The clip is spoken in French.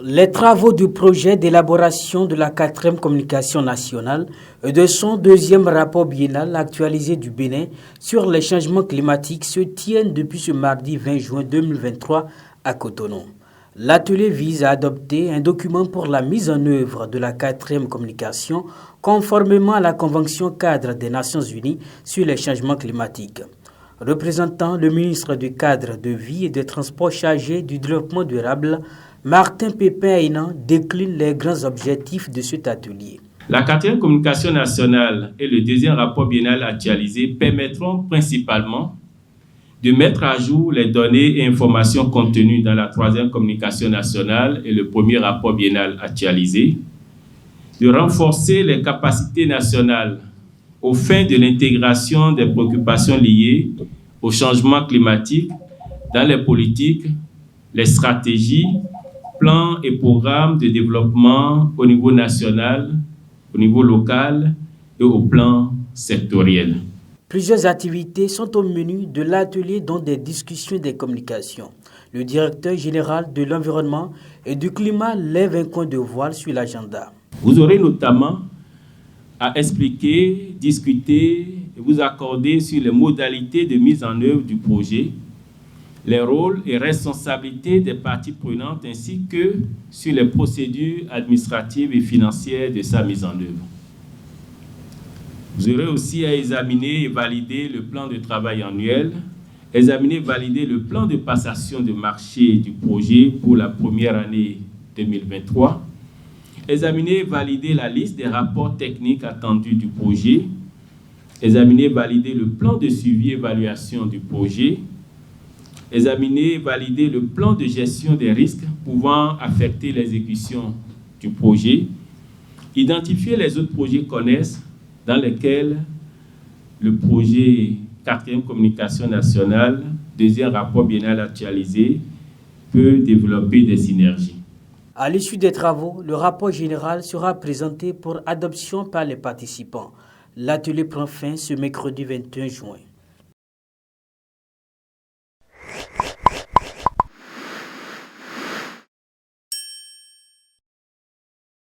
Les travaux du projet d'élaboration de la 4e communication nationale et de son 2e rapport biennal actualisé du Bénin sur les changements climatiques se tiennent depuis ce mardi 20 juin 2023 à Cotonou. L'atelier vise à adopter un document pour la mise en œuvre de la 4e communication conformément à la Convention cadre des Nations Unies sur les changements climatiques. Représentant le ministre du Cadre de vie et des Transports chargé du développement durable, Martin Pépin-Aynan décline les grands objectifs de cet atelier. La 4e communication nationale et le 2e rapport biennal actualisé permettront principalement de mettre à jour les données et informations contenues dans la 3e communication nationale et le 1er rapport biennal actualisé, de renforcer les capacités nationales aux fins de l'intégration des préoccupations liées au changement climatique dans les politiques, les stratégies, plans et programmes de développement au niveau national, au niveau local et au plan sectoriel. Plusieurs activités sont au menu de l'atelier, dont des discussions et des communications. Le directeur général de l'environnement et du climat lève un coin de voile sur l'agenda. Vous aurez notamment à expliquer, discuter et vous accorder sur les modalités de mise en œuvre du projet, les rôles et responsabilités des parties prenantes ainsi que sur les procédures administratives et financières de sa mise en œuvre. Vous aurez aussi à examiner et valider le plan de travail annuel, examiner et valider le plan de passation de marché du projet pour la première année 2023, examiner et valider la liste des rapports techniques attendus du projet, examiner et valider le plan de suivi et évaluation du projet, examiner et valider le plan de gestion des risques pouvant affecter l'exécution du projet, identifier les autres projets connexes dans lesquels le projet 4e communication nationale, 2e rapport biennal actualisé, peut développer des synergies. À l'issue des travaux, le rapport général sera présenté pour adoption par les participants. L'atelier prend fin ce mercredi 21 juin.